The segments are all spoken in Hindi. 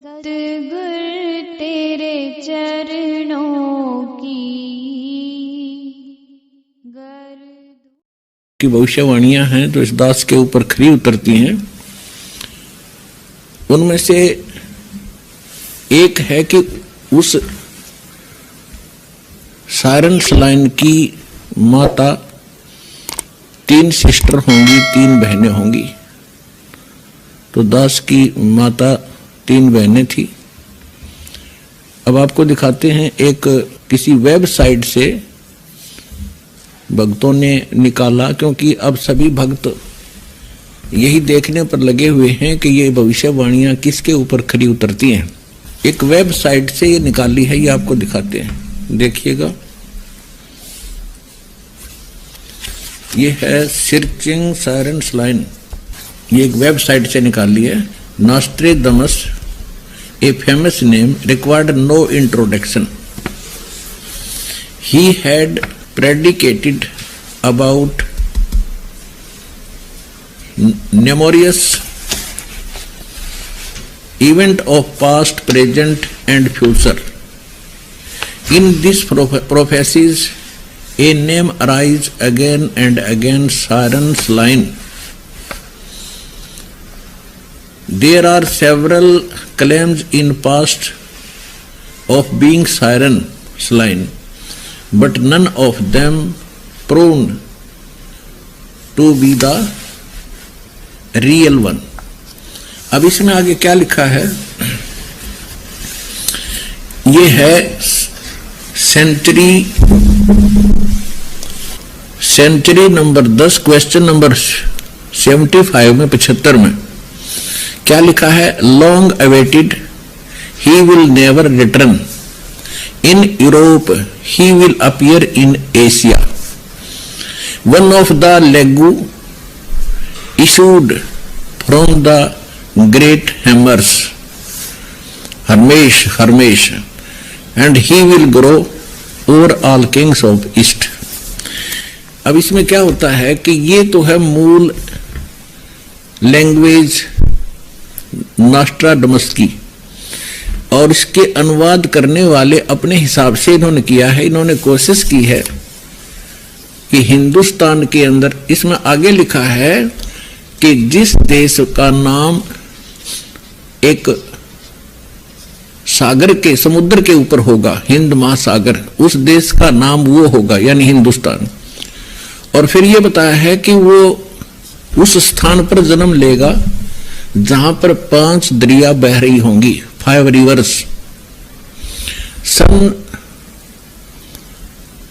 सतगुर तेरे चरणों की भविष्यवाणियां हैं तो इस दास के ऊपर खरी उतरती हैं। उनमें से एक है कि उस साइरन लाइन की माता 3 सिस्टर होंगी, 3 बहनें होंगी। तो दास की माता 3 बहनें थी। अब आपको दिखाते हैं, एक किसी वेबसाइट से भक्तों ने निकाला, क्योंकि अब सभी भक्त यही देखने पर लगे हुए हैं कि ये भविष्यवाणियां किसके ऊपर खरी उतरती हैं। एक वेबसाइट से ये निकाली है, ये आपको दिखाते हैं, देखिएगा। ये है सर्चिंग साइरन लाइन, ये एक वेबसाइट से निकाली है। नॉस्ट्रेडमस, a famous name, required no introduction. He had predicated about numerous events of past, present and future. In these prophecies, a name arises again and again, Saran's line. There are several claims in past of being Siren line, but none of them proved to be the real one. अब इसमें आगे क्या लिखा है? ये है सेंचुरी नंबर 10, क्वेश्चन नंबर 75 में 75 में क्या लिखा है? Long awaited, he will never return. In Europe he will appear in Asia. One of the लेगू issued from the great hammers Hermes and he will grow over all kings of East. अब इसमें क्या होता है कि ये तो है मूल लैंग्वेज नॉस्ट्राडमस की, और इसके अनुवाद करने वाले अपने हिसाब से इन्होंने किया है। इन्होंने कोशिश की है कि हिंदुस्तान के अंदर, इसमें आगे लिखा है कि जिस देश का नाम एक सागर के, समुद्र के ऊपर होगा, हिंद महासागर, उस देश का नाम वो होगा, यानी हिंदुस्तान। और फिर ये बताया है कि वो उस स्थान पर जन्म लेगा जहां पर 5 दरिया बह रही होंगी, 5 रिवर्स। सन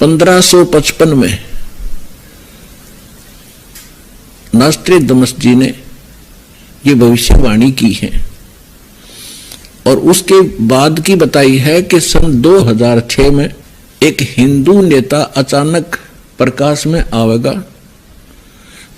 1555 में नॉस्ट्रेडमस जी ने ये भविष्यवाणी की है, और उसके बाद की बताई है कि सन 2006 में एक हिंदू नेता अचानक प्रकाश में आवेगा।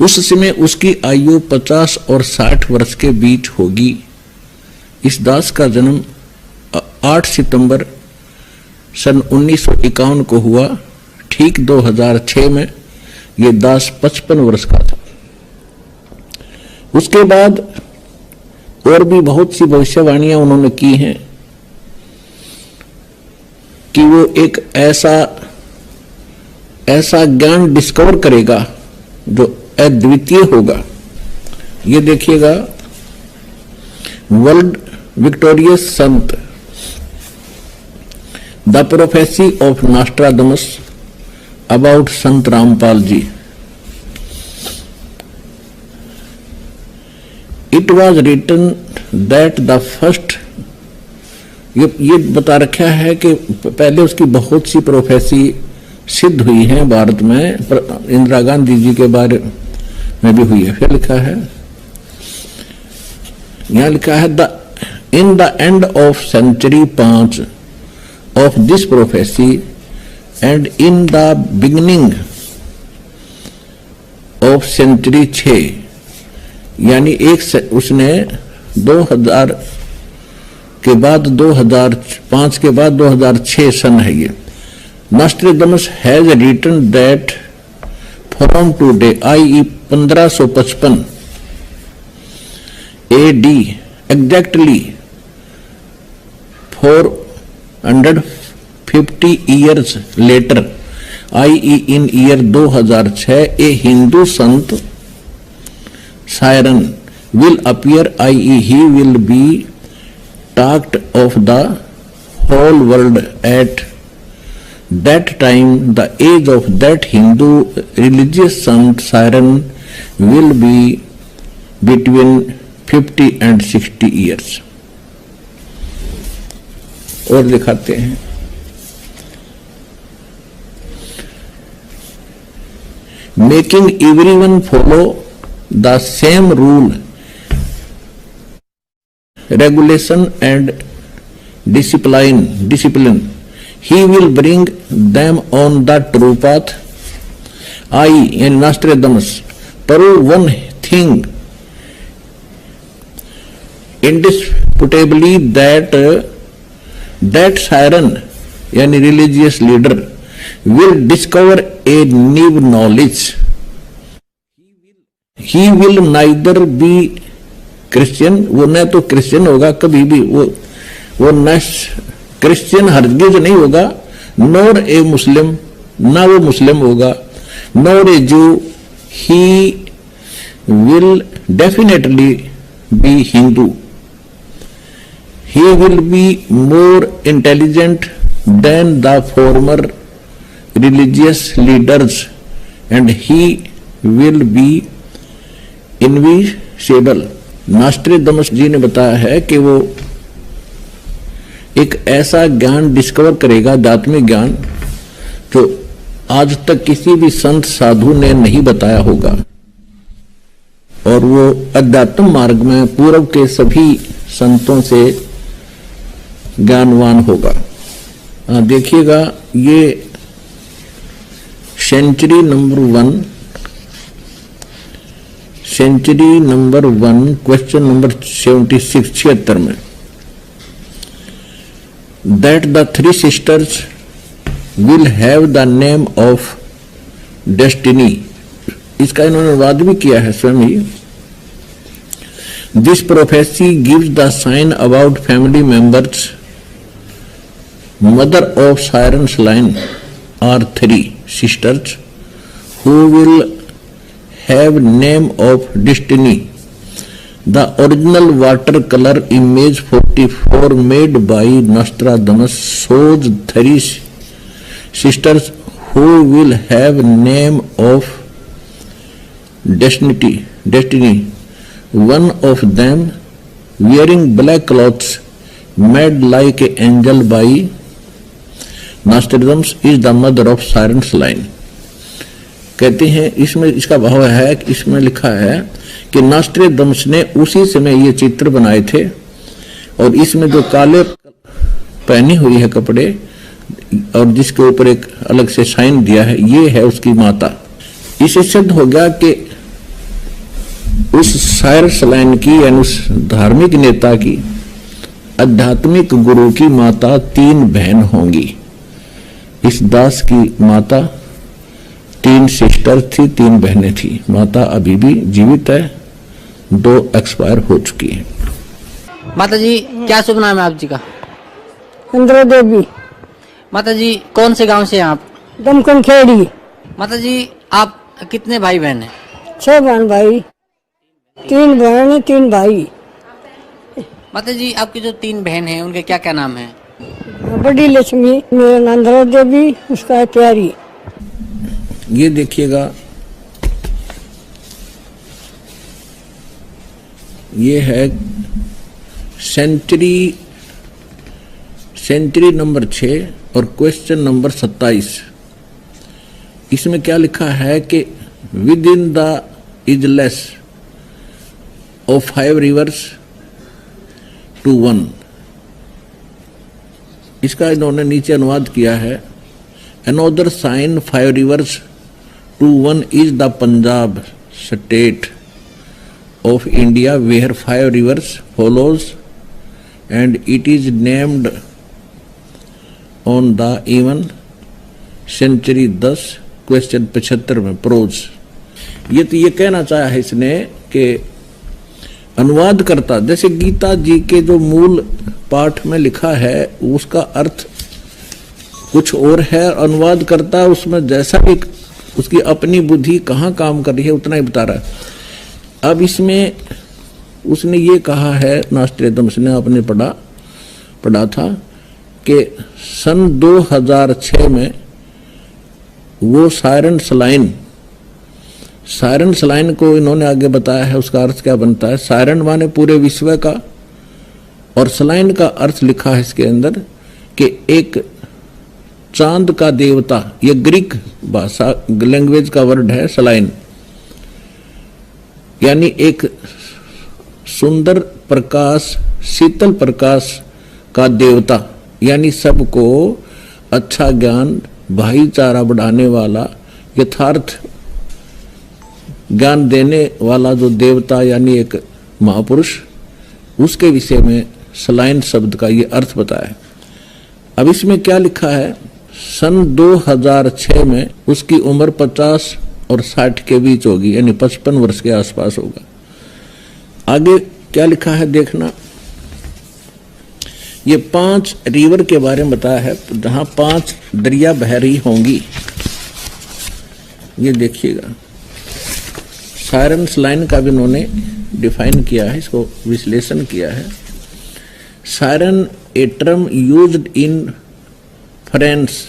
उस समय उसकी आयु 50 और 60 वर्ष के बीच होगी। इस दास का जन्म 8 सितंबर सन 1951 को हुआ। ठीक 2006 में ये दास 55 वर्ष का था। उसके बाद और भी बहुत सी भविष्यवाणियां उन्होंने की हैं कि वो एक ऐसा ज्ञान डिस्कवर करेगा जो अद्वितीय होगा। ये देखिएगा, world victorious Sant, the prophecy of Nostradamus about Sant Rampal ji. It was written that the first, ये बता रखा है कि पहले उसकी बहुत सी प्रोफेसी सिद्ध हुई है भारत में, इंदिरा गांधी जी के बारे में भी हुई है। फिर लिखा है, यहां लिखा है, in the end of century 5 of this prophecy and in the beginning of century 6, यानी उसने 2000 के बाद 2005 के बाद 2006 सन है ये। Nostradamus has written that from today, i.e. 1555 AD exactly 450 years later, i.e. in year 2006, a Hindu sant siren will appear, i.e. he will be talked of the whole world. At that time, the age of that Hindu religious sant siren will be between 50 and 60 years. और दिखाते हैं, making everyone follow the same rule, regulation and discipline, he will bring them on the true path. I in Nostradamus prove one thing indisputably, that siren यानी religious leader will discover a new knowledge. He will neither be Christian, वो न तो क्रिश्चियन होगा कभी भी, वो न क्रिश्चियन हरगिज नहीं होगा, नॉर ए मुस्लिम, ना वो मुस्लिम होगा, नॉर ए जू, he will definitely be Hindu. He will be more intelligent than the former religious leaders and he will be invincible. नॉस्ट्रेडमस जी ने बताया है कि वो एक ऐसा ज्ञान डिस्कवर करेगा, आध्यात्मिक ज्ञान, जो आज तक किसी भी संत साधु ने नहीं बताया होगा, और वो अध्यात्म मार्ग में पूर्व के सभी संतों से ज्ञानवान होगा. देखिएगा, ये सेंचुरी नंबर 1 क्वेश्चन नंबर 76 में, that the 3 sisters will have the name of destiny. इसका इन्होंने अनुवाद भी किया है स्वयं ही. This prophecy gives the sign about family members. Mother of Siren's line are 3 sisters who will have name of destiny. The original watercolor image 44 made by Nostradamus shows 3 sisters who will have name of destiny. One of them wearing black clothes made like an angel by Nostradamus is the mother of Siren's line. कहते हैं इसमें इसका भाव है कि इसमें लिखा है कि नॉस्ट्रेडमस ने उसी समय ये चित्र बनाए थे, और इसमें जो काले पहनी हुई है कपड़े और जिसके ऊपर एक अलग से साइन दिया है, ये है उसकी माता. इससे सिद्ध हो गया कि उस साइरस लाइन की यानी उस धार्मिक नेता की आध्यात्मिक गुरु की माता 3 बहन होंगी. इस दास की माता 3 सिस्टर थी, 3 बहनें थी. माता अभी भी जीवित है, 2 एक्सपायर हो चुकी है. माता जी, क्या शुभ नाम है आप जी का? इंद्रा देवी. माता जी, कौन से गांव से हैं आप? दमकन खेड़ी. माता जी, आप कितने भाई बहन हैं? 6 बहन भाई, 3 बहन 3 भाई. माता जी, आपकी जो 3 बहन हैं उनके क्या क्या नाम हैं? बड़ी लक्ष्मी, मेरा नाम इंद्रा देवी, उसका है प्यारी. ये देखिएगा, ये है सेंचुरी नंबर 6 और क्वेश्चन नंबर 27. इसमें क्या लिखा है कि within the isles of 5 rivers to 1. इसका इन्होंने नीचे अनुवाद किया है. Another sign 5 rivers to 1 is the Punjab state of India where 5 rivers follows and it is named on the even century 10 question 75 में प्रोज. ये तो ये कहना चाहा है इसने कि अनुवाद करता, जैसे गीता जी के जो मूल पाठ में लिखा है उसका अर्थ कुछ और है, अनुवाद करता है उसमें जैसा भी उसकी अपनी बुद्धि कहाँ काम कर रही है उतना ही बता रहा है। अब इसमें उसने ये कहा है, नॉस्ट्रेडमस ने आपने पढ़ा था कि सन 2006 में वो सायरन सलाइन को इन्होंने आगे बताया है। उसका अर्थ क्या बनता है? सायरन माने पूरे विश्व का, और सलाइन का अर्थ लिखा है इसके अंदर कि एक चांद का देवता। ये ग्रीक भाषा लैंग्वेज का वर्ड है सलाइन, यानी एक सुंदर प्रकाश, शीतल प्रकाश का देवता, यानी सबको अच्छा ज्ञान, भाईचारा बढ़ाने वाला, यथार्थ ज्ञान देने वाला जो देवता यानी एक महापुरुष, उसके विषय में सलाइन शब्द का ये अर्थ बताया। अब इसमें क्या लिखा है? सन 2006 में उसकी उम्र 50 और 60 के बीच होगी, यानी 55 वर्ष के आसपास होगा। आगे क्या लिखा है देखना। ये 5 रिवर के बारे में बताया है, जहां 5 दरिया बह रही होंगी। ये देखिएगा, सायरन सलाइन का भी उन्होंने डिफाइन किया है, इसको विश्लेषण किया है। Siren a term used in France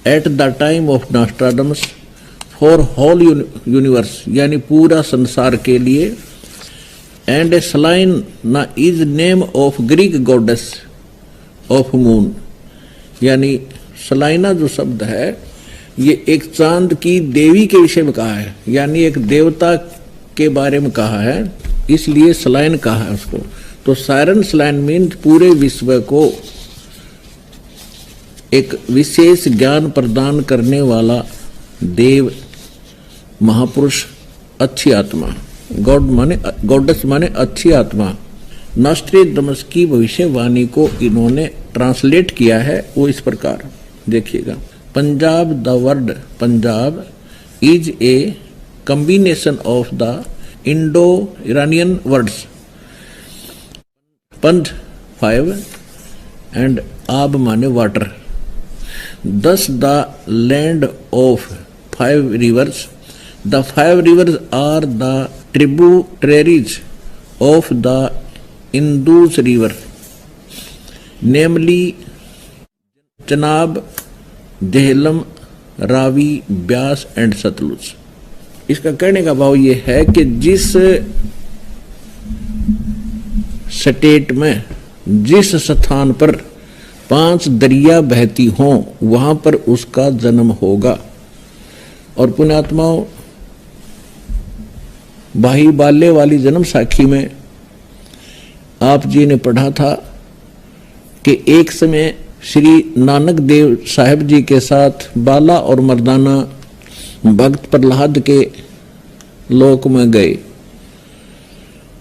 at the time of Nostradamus for whole universe, यानी पूरा संसार के लिए। And a Selena is name of Greek goddess of moon, यानी सलाइना जो शब्द है ये एक चांद की देवी के विषय में कहा है, यानी एक देवता के बारे में कहा है, इसलिए सलाइन कहा है उसको। तो सायरन सलाइन मीन पूरे विश्व को एक विशेष ज्ञान प्रदान करने वाला देव, महापुरुष, अच्छी आत्मा। गॉड माने गॉडेस माने अच्छी आत्मा। नॉस्ट्रेडमस की भविष्यवाणी को इन्होंने ट्रांसलेट किया है वो इस प्रकार देखिएगा। Punjab, the word Punjab is a combination of the Indo Iranian words पंज 5 एंड आब माने water. Thus the land of 5 rivers. The 5 rivers are the tributaries of the Indus river, namely Chenab, Jhelum, Ravi, Beas and Sutlej. इसका कहने का भाव ये है कि जिस स्टेट में, जिस स्थान पर 5 दरिया बहती हों वहां पर उसका जन्म होगा। और पुण्यात्माओं, भाई बाल्य वाली जन्म साखी में आप जी ने पढ़ा था कि एक समय श्री नानक देव साहब जी के साथ बाला और मर्दाना भक्त प्रहलाद के लोक में गए,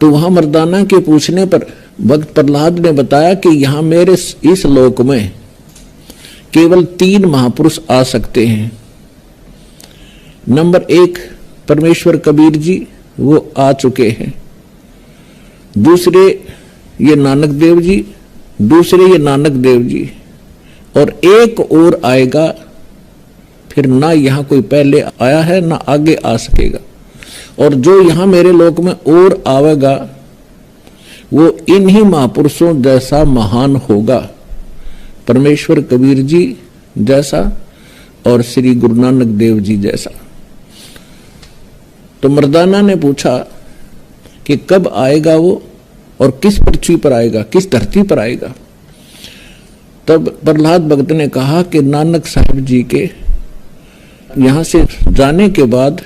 तो वहां मर्दाना के पूछने पर भक्त प्रहलाद ने बताया कि यहां मेरे इस लोक में केवल 3 महापुरुष आ सकते हैं। नंबर 1 परमेश्वर कबीर जी, वो आ चुके हैं। दूसरे ये नानक देव जी, दूसरे ये नानक देव जी, और एक और आएगा, फिर ना यहां कोई पहले आया है ना आगे आ सकेगा। और जो यहां मेरे लोक में और आवेगा वो इन्हीं महापुरुषों जैसा महान होगा, परमेश्वर कबीर जी जैसा और श्री गुरु नानक देव जी जैसा। तो मर्दाना ने पूछा कि कब आएगा वो और किस पृथ्वी पर आएगा, किस धरती पर आएगा। तब प्रहलाद भक्त ने कहा कि नानक साहब जी के यहां से जाने के बाद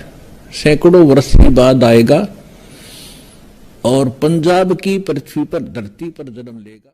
सैकड़ों वर्ष के बाद आएगा और पंजाब की पृथ्वी पर, धरती पर जन्म लेगा।